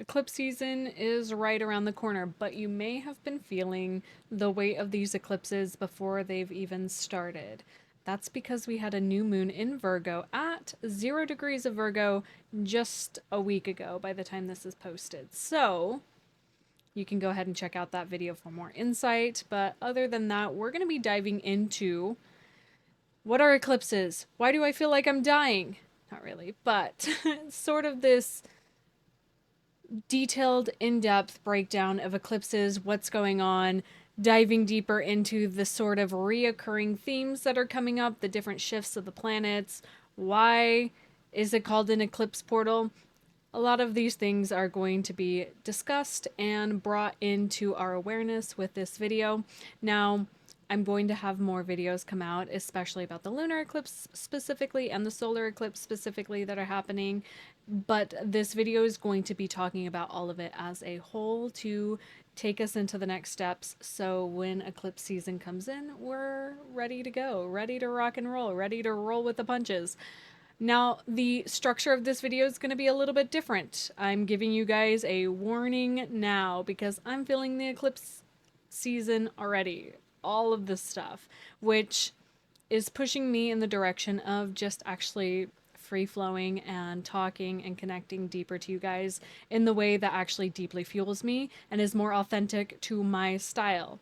Eclipse season is right around the corner, but you may have been feeling the weight of these eclipses before they've even started. That's because we had a new moon in Virgo at 0 degrees of Virgo just a week ago by the time this is posted. So, you can go ahead and check out that video for more insight. But other than that, we're going to be diving into what are eclipses? Why do I feel like I'm dying? Not really, but sort of this detailed, in depth breakdown of eclipses, what's going on, diving deeper into the sort of reoccurring themes that are coming up, the different shifts of the planets. Why is it called an eclipse portal? A lot of these things are going to be discussed and brought into our awareness with this video. Now, I'm going to have more videos come out, especially about the lunar eclipse specifically and the solar eclipse specifically that are happening. But this video is going to be talking about all of it as a whole to take us into the next steps. So when eclipse season comes in, we're ready to go, ready to rock and roll, ready to roll with the punches. Now, the structure of this video is going to be a little bit different. I'm giving you guys a warning now because I'm feeling the eclipse season already. All of this stuff, which is pushing me in the direction of just actually free flowing and talking and connecting deeper to you guys in the way that actually deeply fuels me and is more authentic to my style.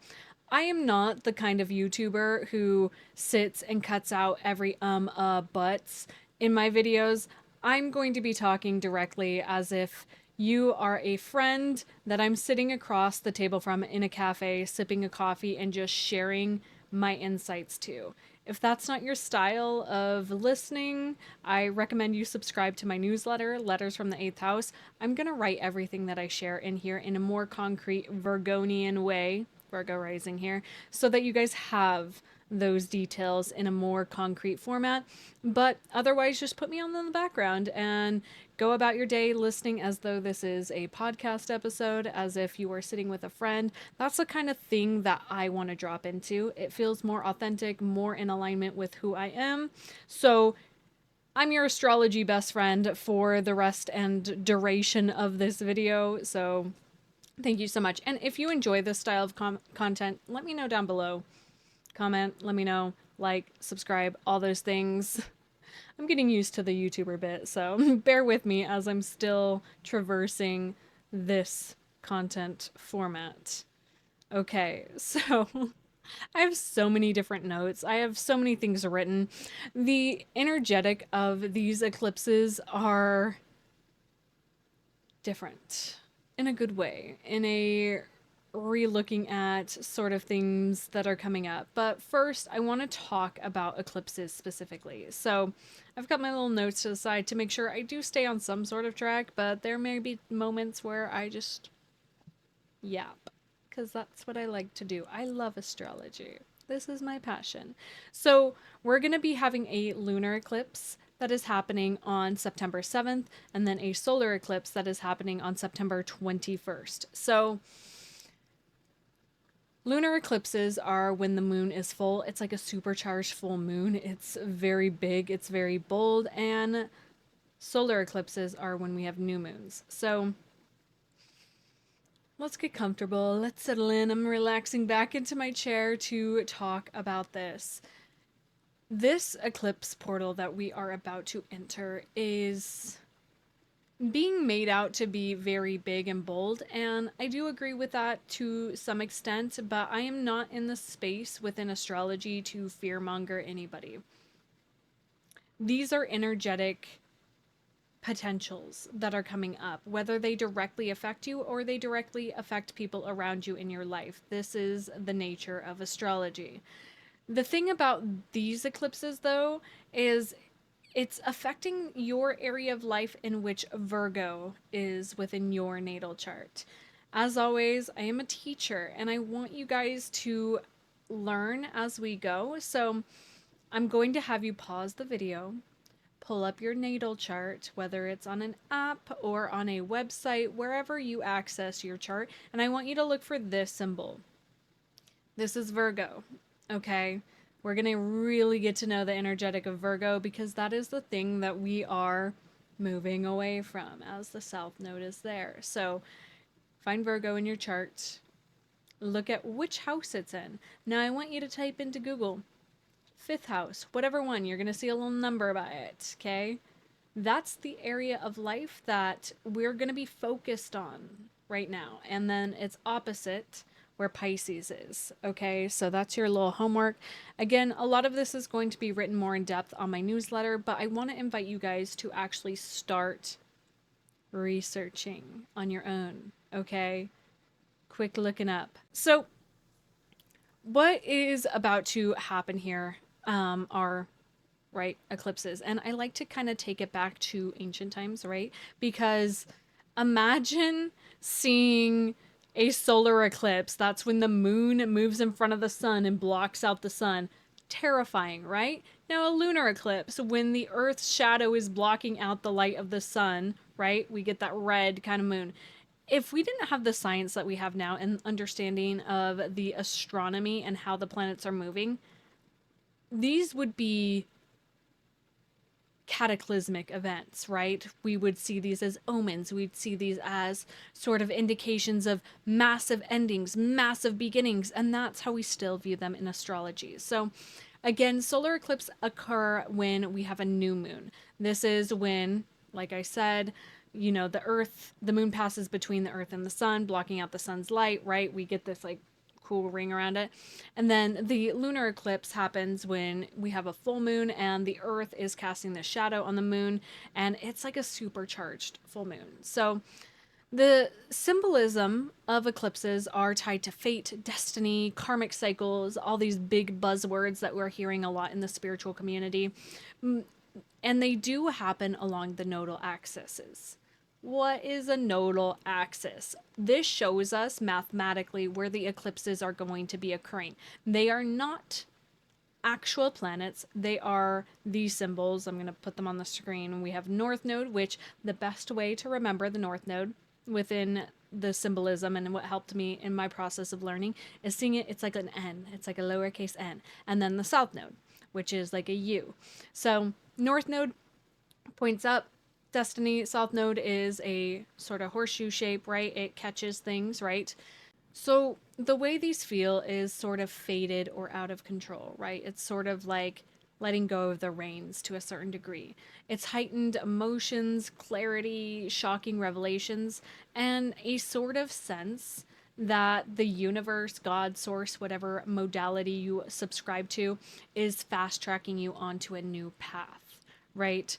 I am not the kind of YouTuber who sits and cuts out every buts in my videos. I'm going to be talking directly as if you are a friend that I'm sitting across the table from in a cafe, sipping a coffee and just sharing my insights to. If that's not your style of listening, I recommend you subscribe to my newsletter, Letters from the Eighth House. I'm going to write everything that I share in here in a more concrete Virgonian way, Virgo rising here, so that you guys have those details in a more concrete format. But otherwise, just put me on in the background and go about your day listening as though this is a podcast episode, as if you were sitting with a friend. That's the kind of thing that I want to drop into. It feels more authentic, more in alignment with who I am. So I'm your astrology best friend for the rest and duration of this video. So thank you so much. And if you enjoy this style of content, let me know down below. Comment, let me know, like, subscribe, all those things. I'm getting used to the YouTuber bit, so bear with me as I'm still traversing this content format. Okay, so I have so many different notes. I have so many things written. The energetic of these eclipses are different in a good way, in a re-looking at sort of things that are coming up. But first, I want to talk about eclipses specifically. So I've got my little notes to the side to make sure I do stay on some sort of track, but there may be moments where I just yap, because that's what I like to do. I love astrology. This is my passion. So we're going to be having a lunar eclipse that is happening on September 7th, and then a solar eclipse that is happening on September 21st. So lunar eclipses are when the moon is full. It's like a supercharged full moon. It's very big, it's very bold, and solar eclipses are when we have new moons. So let's get comfortable. Let's settle in. I'm relaxing back into my chair to talk about this. This eclipse portal that we are about to enter is being made out to be very big and bold, and I do agree with that to some extent, but I am not in the space within astrology to fearmonger anybody. These are energetic potentials that are coming up, whether they directly affect you or they directly affect people around you in your life. This is the nature of astrology. The thing about these eclipses, though, is it's affecting your area of life in which Virgo is within your natal chart. As always, I am a teacher and I want you guys to learn as we go. So I'm going to have you pause the video, pull up your natal chart, whether it's on an app or on a website, wherever you access your chart, and I want you to look for this symbol. This is Virgo, okay? We're going to really get to know the energetic of Virgo because that is the thing that we are moving away from, as the south node is there. So find Virgo in your chart, look at which house it's in. Now I want you to type into Google fifth house, whatever one, you're going to see a little number by it, okay? That's the area of life that we're going to be focused on right now. And then it's opposite where Pisces is, okay? So that's your little homework. Again, a lot of this is going to be written more in depth on my newsletter, but I want to invite you guys to actually start researching on your own, okay? Quick looking up. So what is about to happen here are right eclipses, and I like to kind of take it back to ancient times, right? Because imagine seeing a solar eclipse. That's when the moon moves in front of the sun and blocks out the sun. Terrifying, right? Now a lunar eclipse, when the earth's shadow is blocking out the light of the sun, right? We get that red kind of moon. If we didn't have the science that we have now and understanding of the astronomy and how the planets are moving, these would be cataclysmic events, right? We would see these as omens. We'd see these as sort of indications of massive endings, massive beginnings, and that's how we still view them in astrology. So again, solar eclipse occur when we have a new moon. This is when, like I said, you know, the moon passes between the earth and the sun, blocking out the sun's light, right? We get this like cool ring around it. And then the lunar eclipse happens when we have a full moon and the earth is casting the shadow on the moon, and it's like a supercharged full moon. So the symbolism of eclipses are tied to fate, destiny, karmic cycles, all these big buzzwords that we're hearing a lot in the spiritual community. And they do happen along the nodal axes. What is a nodal axis? This shows us mathematically where the eclipses are going to be occurring. They are not actual planets, they are these symbols. I'm going to put them on the screen. We have North Node, which the best way to remember the North Node within the symbolism and what helped me in my process of learning is seeing it's like an N, it's like a lowercase n. And then the South Node, which is like a U. So North Node points up, destiny. South node is a sort of horseshoe shape, right? It catches things, right? So the way these feel is sort of faded or out of control, right? It's sort of like letting go of the reins to a certain degree. It's heightened emotions, clarity, shocking revelations, and a sort of sense that the universe, God, source, whatever modality you subscribe to, is fast tracking you onto a new path, right?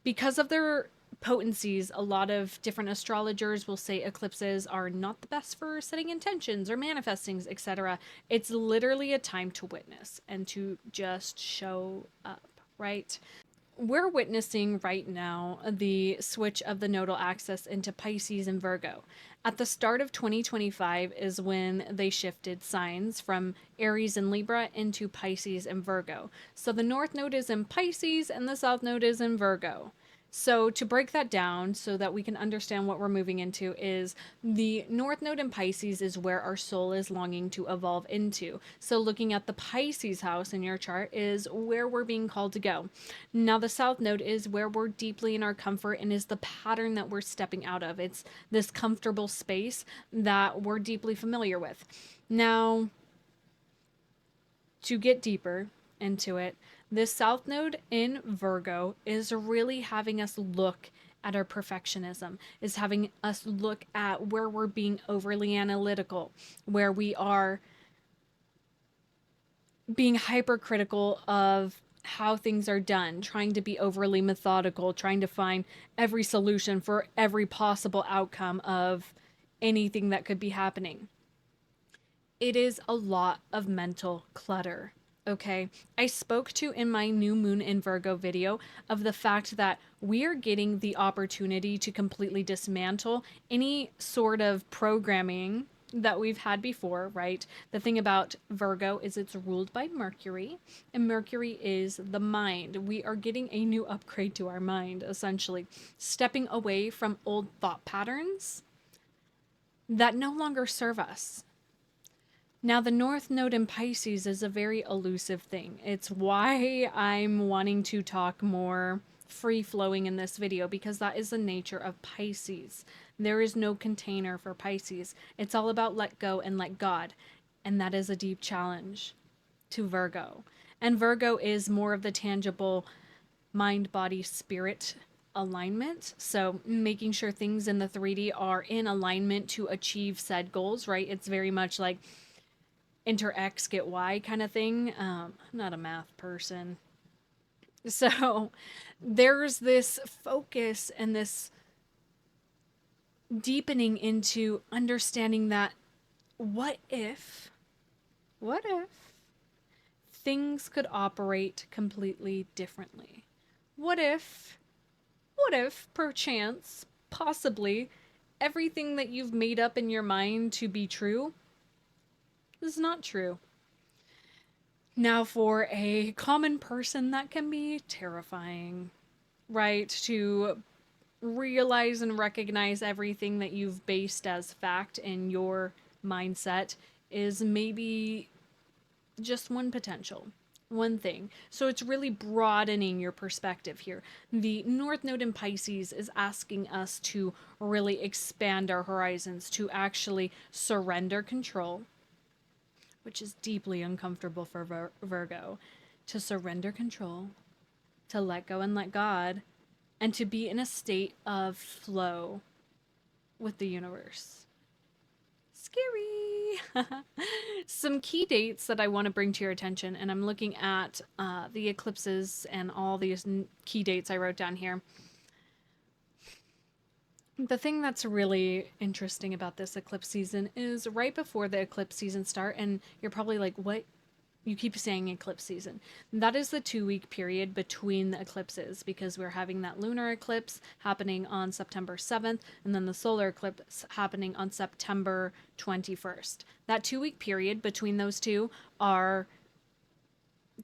Because of their potencies, a lot of different astrologers will say eclipses are not the best for setting intentions or manifestings, etc. It's literally a time to witness and to just show up, right? We're witnessing right now the switch of the nodal axis into Pisces and Virgo. At the start of 2025 is when they shifted signs from Aries and Libra into Pisces and Virgo. So the North Node is in Pisces and the South Node is in Virgo. So to break that down so that we can understand what we're moving into is the North Node in Pisces is where our soul is longing to evolve into. So looking at the Pisces house in your chart is where we're being called to go. Now the South Node is where we're deeply in our comfort and is the pattern that we're stepping out of. It's this comfortable space that we're deeply familiar with. Now, to get deeper into it, this South Node in Virgo is really having us look at our perfectionism, is having us look at where we're being overly analytical, where we are being hypercritical of how things are done, trying to be overly methodical, trying to find every solution for every possible outcome of anything that could be happening. It is a lot of mental clutter. Okay, I spoke to in my new moon in Virgo video of the fact that we are getting the opportunity to completely dismantle any sort of programming that we've had before, right? The thing about Virgo is it's ruled by Mercury, and Mercury is the mind. We are getting a new upgrade to our mind, essentially, stepping away from old thought patterns that no longer serve us. Now, the North Node in Pisces is a very elusive thing. It's why I'm wanting to talk more free flowing in this video because that is the nature of Pisces. There is no container for Pisces. It's all about let go and let God. And that is a deep challenge to Virgo. And Virgo is more of the tangible mind, body, spirit alignment. So making sure things in the 3D are in alignment to achieve said goals, right? It's very much like enter X, get Y kind of thing. I'm not a math person. So there's this focus and this deepening into understanding that what if things could operate completely differently? What if, perchance, possibly, everything that you've made up in your mind to be true is not true? Now, for a common person, that can be terrifying, right? To realize and recognize everything that you've based as fact in your mindset is maybe just one potential, one thing. So it's really broadening your perspective here. The North Node in Pisces is asking us to really expand our horizons, to actually surrender control, which is deeply uncomfortable for Virgo, to surrender control, to let go and let God, and to be in a state of flow with the universe. Scary. Some key dates that I want to bring to your attention, and I'm looking at the eclipses and all these key dates I wrote down here. The thing that's really interesting about this eclipse season is right before the eclipse season start, and you're probably like, what? You keep saying eclipse season. That is the 2-week period between the eclipses because we're having that lunar eclipse happening on September 7th and then the solar eclipse happening on September 21st. That 2-week period between those two are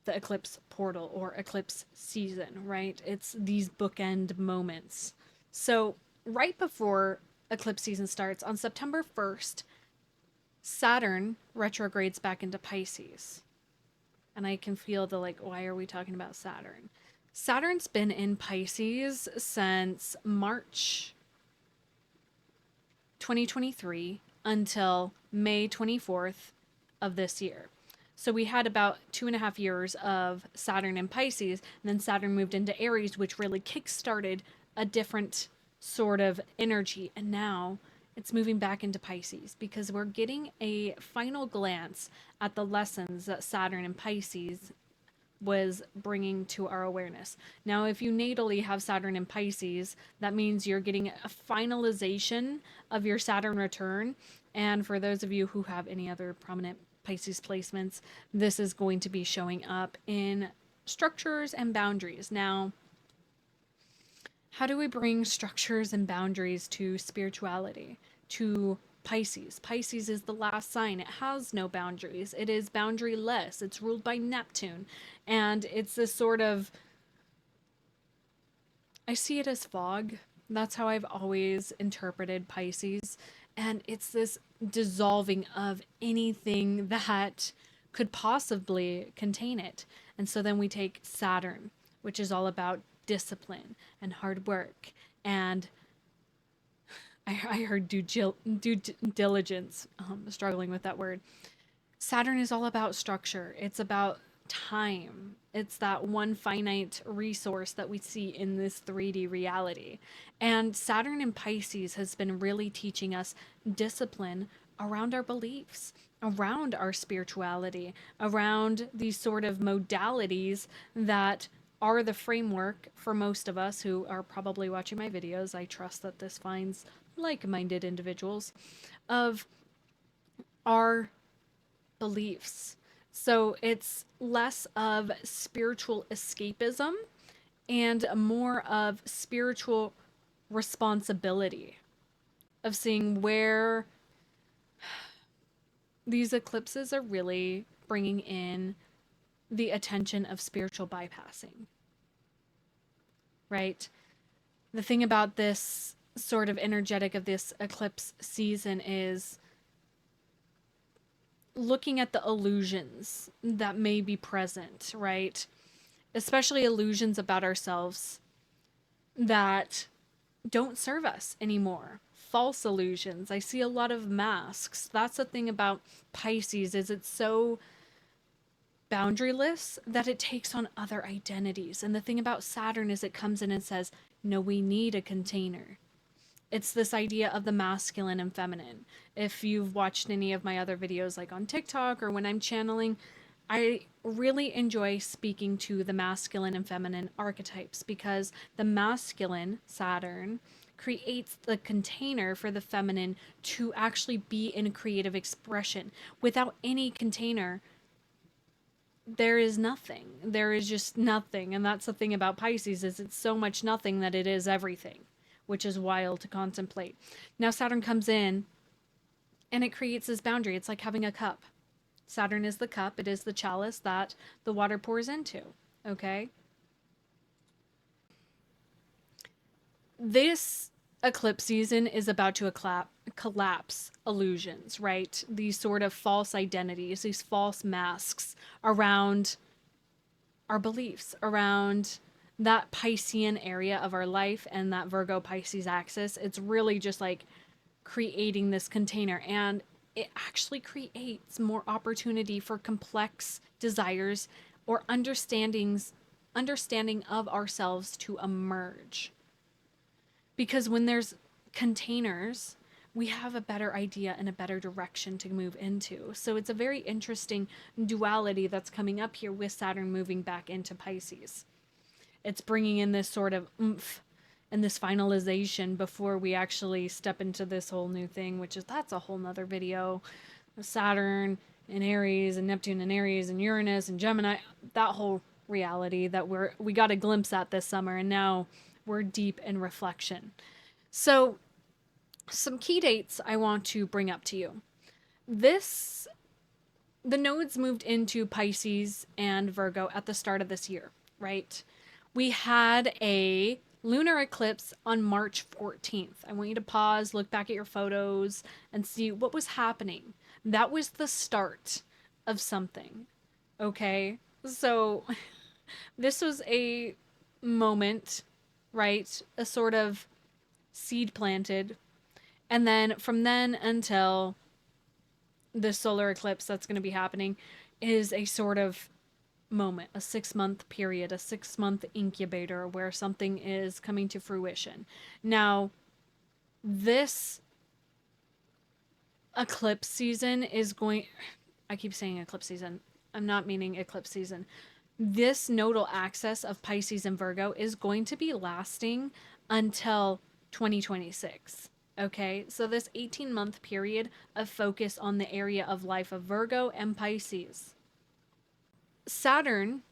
the eclipse portal or eclipse season, right? It's these bookend moments. So, right before eclipse season starts on September 1st, Saturn retrogrades back into Pisces. And I can feel the like, why are we talking about Saturn? Saturn's been in Pisces since March 2023 until May 24th of this year. So we had about 2.5 years of Saturn in Pisces, and then Saturn moved into Aries, which really kick-started a different sort of energy. And now it's moving back into Pisces because we're getting a final glance at the lessons that Saturn in Pisces was bringing to our awareness. Now, if you natally have Saturn in Pisces, that means you're getting a finalization of your Saturn return. And for those of you who have any other prominent Pisces placements, this is going to be showing up in structures and boundaries. Now, how do we bring structures and boundaries to spirituality, to Pisces? Pisces is the last sign. It has no boundaries. It is boundaryless. It's ruled by Neptune. And it's this sort of, I see it as fog. That's how I've always interpreted Pisces. And it's this dissolving of anything that could possibly contain it. And so then we take Saturn, which is all about discipline and hard work. And I heard due diligence. Struggling with that word. Saturn is all about structure. It's about time. It's that one finite resource that we see in this 3D reality. And Saturn in Pisces has been really teaching us discipline around our beliefs, around our spirituality, around these sort of modalities that are the framework for most of us who are probably watching my videos. I trust that this finds like-minded individuals of our beliefs. So it's less of spiritual escapism and more of spiritual responsibility, of seeing where these eclipses are really bringing in the attention of spiritual bypassing, right? The thing about this sort of energetic of this eclipse season is looking at the illusions that may be present, right? Especially illusions about ourselves, that don't serve us anymore. False illusions. I see a lot of masks. That's the thing about Pisces, is it's so boundaryless that it takes on other identities. And the thing about Saturn is it comes in and says, no, we need a container. It's this idea of the masculine and feminine. If you've watched any of my other videos, like on TikTok or when I'm channeling, I really enjoy speaking to the masculine and feminine archetypes, because the masculine, Saturn, creates the container for the feminine to actually be in creative expression. Without any container, there is nothing. There is just nothing. And that's the thing about Pisces, is it's so much nothing that it is everything, which is wild to contemplate. Now Saturn comes in and it creates this boundary. It's like having a cup. Saturn is the cup. It is the chalice that the water pours into. Okay? This eclipse season is about to collapse illusions, right? These sort of false identities, these false masks around our beliefs, around that Piscean area of our life and that Virgo Pisces axis. It's really just like creating this container, and it actually creates more opportunity for complex desires or understanding of ourselves to emerge. Because when there's containers, we have a better idea and a better direction to move into. So it's a very interesting duality that's coming up here with Saturn moving back into Pisces. It's bringing in this sort of oomph and this finalization before we actually step into this whole new thing, which is, that's a whole nother video. Saturn and Aries and Neptune and Aries and Uranus and Gemini, that whole reality that we got a glimpse at this summer, and now we're deep in reflection. So some key dates I want to bring up to you. The nodes moved into Pisces and Virgo at the start of this year, right? We had a lunar eclipse on March 14th. I want you to pause, look back at your photos, and see what was happening. That was the start of something, okay? So this was a moment, right? A sort of seed planted. And then from then until the solar eclipse that's going to be happening is a sort of moment, a 6-month period, a 6-month incubator where something is coming to fruition. Now, this eclipse season is going, I keep saying eclipse season, I'm not meaning eclipse season. This nodal axis of Pisces and Virgo is going to be lasting until 2026. Okay, so this 18-month period of focus on the area of life of Virgo and Pisces. Saturn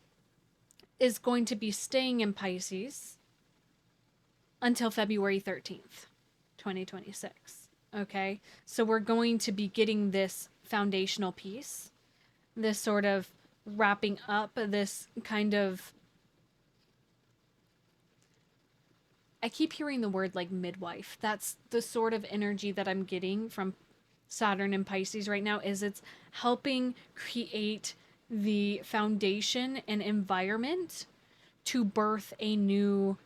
is going to be staying in Pisces until February 13th, 2026. Okay, so we're going to be getting this foundational piece, this sort of wrapping up, this kind of, I keep hearing the word like midwife. That's the sort of energy that I'm getting from Saturn and Pisces right now, is it's helping create the foundation and environment to birth a new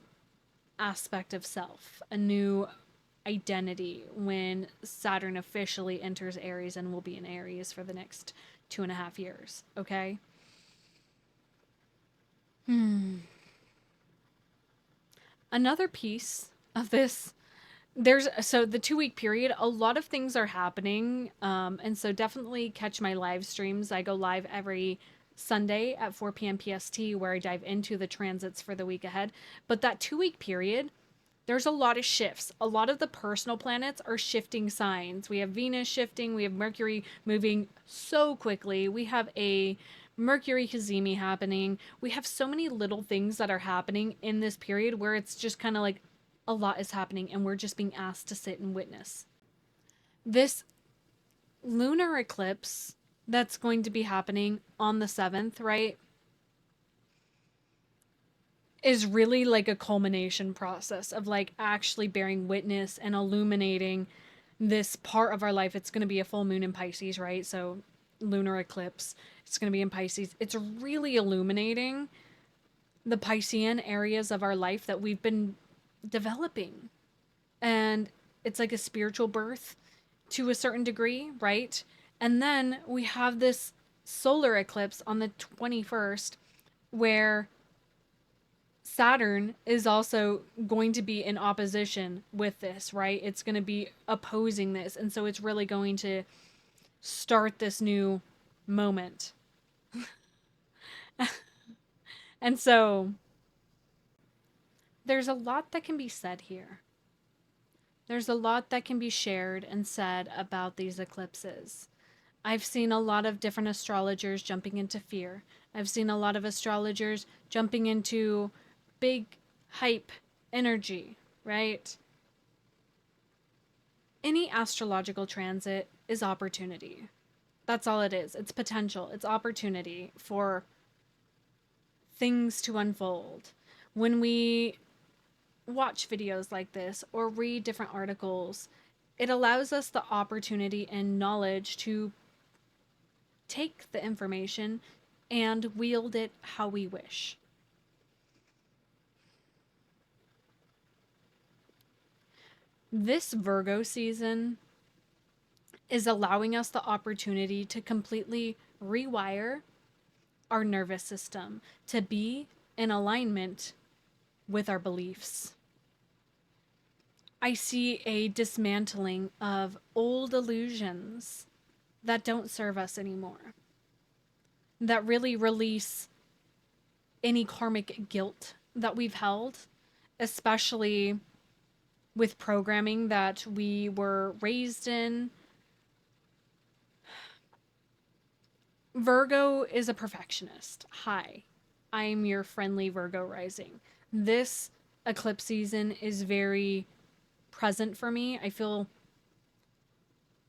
aspect of self, a new identity when Saturn officially enters Aries and will be in Aries for the next 2.5 years. Okay? Another piece of this, so the 2-week period, a lot of things are happening, and so definitely catch my live streams. I go live every Sunday at 4 p.m. PST, where I dive into the transits for the week ahead. But that 2-week period, there's a lot of shifts. A lot of the personal planets are shifting signs. We have Venus shifting. We have Mercury moving so quickly. We have a Mercury Cazimi happening. We have so many little things that are happening in this period where it's just kind of like a lot is happening and we're just being asked to sit and witness. This lunar eclipse that's going to be happening on the 7th, right, is really like a culmination process of like actually bearing witness and illuminating this part of our life. It's going to be a full moon in Pisces, right? So lunar eclipse, it's going to be in Pisces. It's really illuminating the Piscean areas of our life that we've been developing. And it's like a spiritual birth to a certain degree, right? And then we have this solar eclipse on the 21st where Saturn is also going to be in opposition with this, right? It's going to be opposing this. And so it's really going to start this new moment. And so there's a lot that can be said here. There's a lot that can be shared and said about these eclipses. I've seen a lot of different astrologers jumping into fear. I've seen a lot of astrologers jumping into big hype energy, right? Any astrological transit is opportunity. That's all it is. It's potential, it's opportunity for things to unfold. When we watch videos like this or read different articles, it allows us the opportunity and knowledge to take the information and wield it how we wish. This Virgo season is allowing us the opportunity to completely rewire our nervous system to be in alignment with our beliefs. I see a dismantling of old illusions that don't serve us anymore, that really release any karmic guilt that we've held, especially with programming that we were raised in. Virgo is a perfectionist. Hi, I'm your friendly Virgo rising. This eclipse season is very present for me. I feel,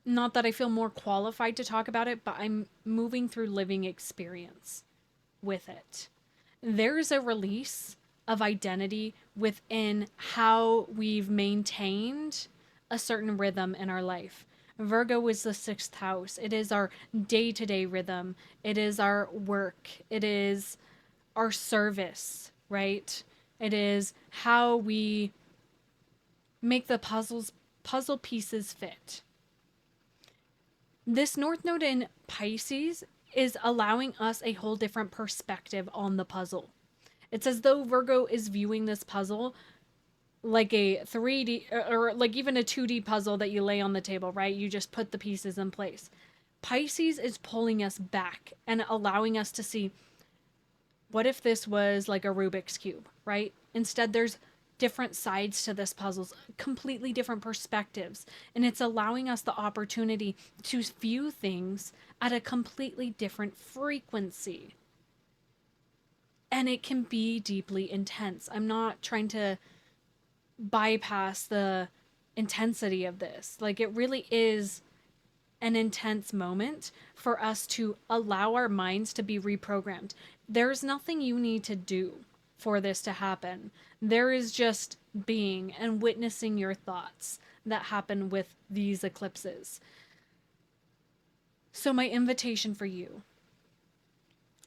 not that I feel more qualified to talk about it, but I'm moving through living experience with it. There's a release of identity within how we've maintained a certain rhythm in our life. Virgo is the sixth house. It is our day to day rhythm. It is our work. It is our service, right? It is how we make the puzzle pieces fit. This North Node in Pisces is allowing us a whole different perspective on the puzzle. It's as though Virgo is viewing this puzzle like a 3D or like even a 2D puzzle that you lay on the table, right? You just put the pieces in place. Pisces is pulling us back and allowing us to see, what if this was like a Rubik's Cube, right? Instead, there's different sides to this puzzle, completely different perspectives. And it's allowing us the opportunity to view things at a completely different frequency. And it can be deeply intense. I'm not trying to bypass the intensity of this. Like, it really is an intense moment for us to allow our minds to be reprogrammed. There's nothing you need to do for this to happen. There is just being and witnessing your thoughts that happen with these eclipses. So, my invitation for you,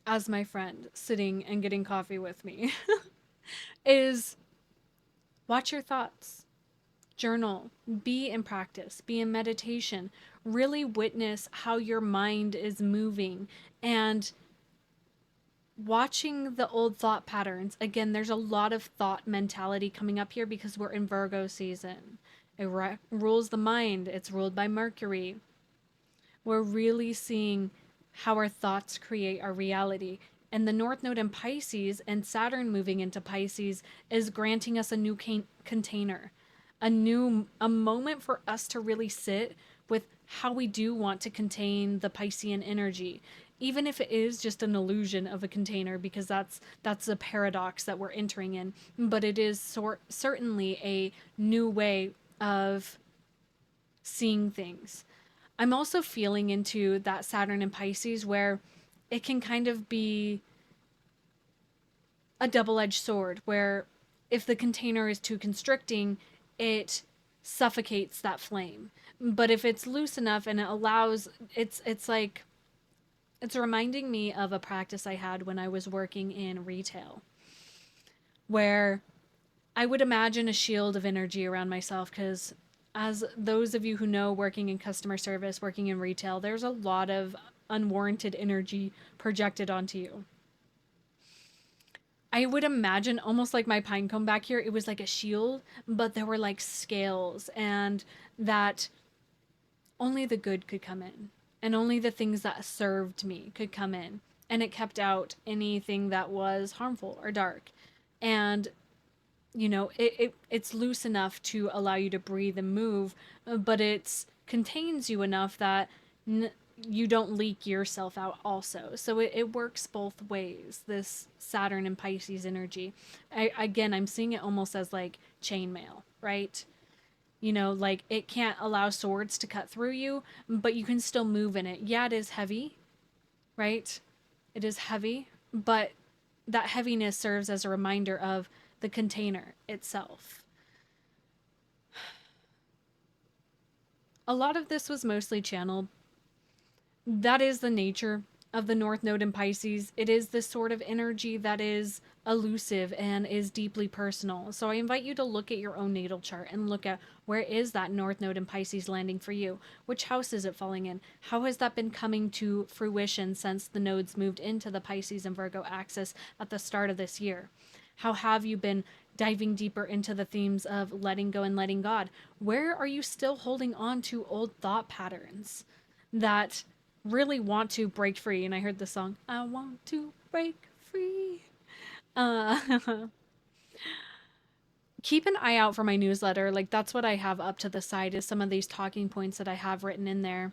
as my friend sitting and getting coffee with me, is watch your thoughts, journal, be in practice, be in meditation, really witness how your mind is moving and watching the old thought patterns. Again, there's a lot of thought mentality coming up here because we're in Virgo season. It rules the mind, it's ruled by Mercury. We're really seeing how our thoughts create our reality. And the North Node in Pisces and Saturn moving into Pisces is granting us a new container, a moment for us to really sit with how we do want to contain the Piscean energy, even if it is just an illusion of a container, because that's a paradox that we're entering in. But it is certainly a new way of seeing things. I'm also feeling into that Saturn in Pisces where it can kind of be a double-edged sword, where if the container is too constricting, it suffocates that flame. But if it's loose enough and it allows, it's like, it's reminding me of a practice I had when I was working in retail, where I would imagine a shield of energy around myself because, as those of you who know, working in customer service, working in retail, there's a lot of unwarranted energy projected onto you. I would imagine almost like my pine cone back here, it was like a shield, but there were like scales, and that only the good could come in, and only the things that served me could come in. And it kept out anything that was harmful or dark. And it's loose enough to allow you to breathe and move, but it contains you enough that you don't leak yourself out also. So it works both ways, this Saturn and Pisces energy. I'm seeing it almost as like chainmail, right? Like it can't allow swords to cut through you, but you can still move in it. Yeah, it is heavy, right? It is heavy, but that heaviness serves as a reminder of the container itself. A lot of this was mostly channeled. That is the nature of the North Node in Pisces. It is this sort of energy that is elusive and is deeply personal. So I invite you to look at your own natal chart and look at where is that North Node in Pisces landing for you? Which house is it falling in? How has that been coming to fruition since the nodes moved into the Pisces and Virgo axis at the start of this year? How have you been diving deeper into the themes of letting go and letting God? Where are you still holding on to old thought patterns that really want to break free? And I heard the song, I want to break free. Uh, keep an eye out for my newsletter. Like, that's what I have up to the side, is some of these talking points that I have written in there.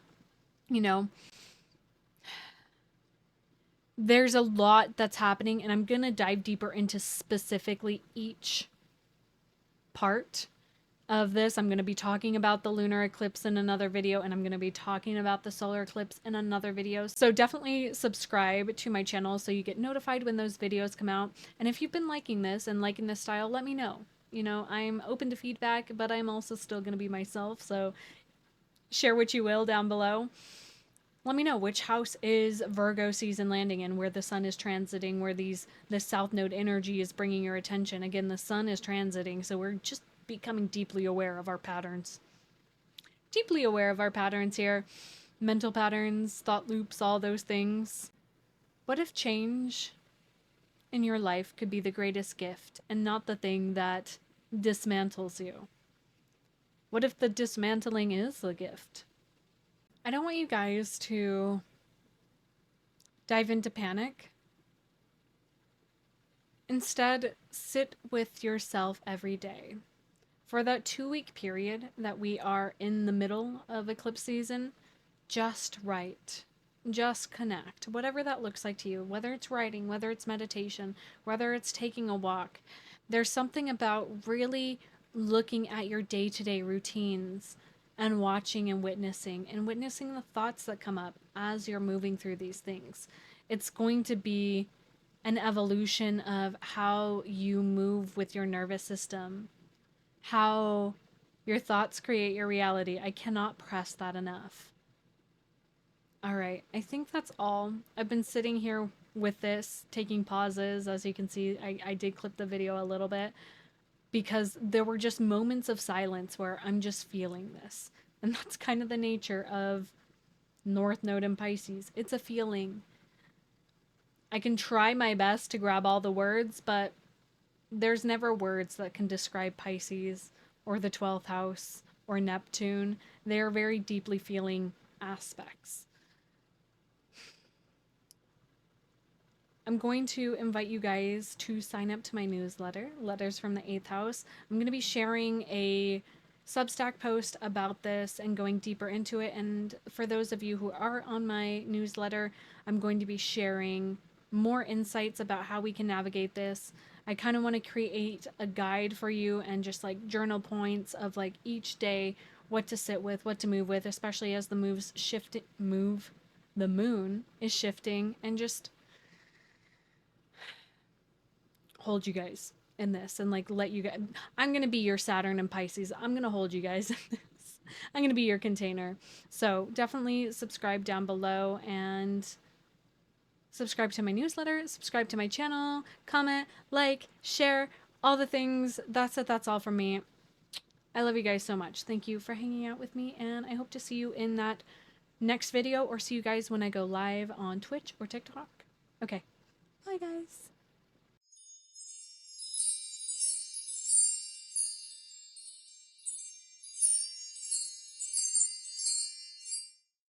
You know, there's a lot that's happening, and I'm going to dive deeper into specifically each part of this. I'm going to be talking about the lunar eclipse in another video, and I'm going to be talking about the solar eclipse in another video. So definitely subscribe to my channel so you get notified when those videos come out. And if you've been liking this and liking this style, let me know. I'm open to feedback, but I'm also still going to be myself. So share what you will down below. Let me know which house is Virgo season landing in, where the sun is transiting, where this south node energy is bringing your attention. Again, the sun is transiting, so we're just becoming deeply aware of our patterns. Deeply aware of our patterns here. Mental patterns, thought loops, all those things. What if change in your life could be the greatest gift and not the thing that dismantles you? What if the dismantling is the gift? I don't want you guys to dive into panic. Instead, sit with yourself every day. For that 2-week period that we are in the middle of eclipse season, just write. Just connect. Whatever that looks like to you, whether it's writing, whether it's meditation, whether it's taking a walk. There's something about really looking at your day-to-day routines and watching and witnessing the thoughts that come up as you're moving through these things. It's going to be an evolution of how you move with your nervous system, how your thoughts create your reality. I cannot press that enough. All right, I think that's all. I've been sitting here with this, taking pauses. As you can see, I did clip the video a little bit because there were just moments of silence where I'm just feeling this. And that's kind of the nature of North Node in Pisces. It's a feeling. I can try my best to grab all the words, but there's never words that can describe Pisces or the 12th house or Neptune. They are very deeply feeling aspects. I'm going to invite you guys to sign up to my newsletter, Letters from the 8th House. I'm going to be sharing a Substack post about this and going deeper into it. And for those of you who are on my newsletter, I'm going to be sharing more insights about how we can navigate this. I kind of want to create a guide for you and just like journal points of like each day, what to sit with, what to move with, especially as the the moon is shifting, and just hold you guys in this and like let you guys. I'm going to be your Saturn and Pisces. I'm going to hold you guys in this. I'm going to be your container. So definitely subscribe down below and subscribe to my newsletter, subscribe to my channel, comment, like, share, all the things. That's it. That's all from me. I love you guys so much. Thank you for hanging out with me, and I hope to see you in that next video or see you guys when I go live on Twitch or TikTok. Okay. Bye, guys.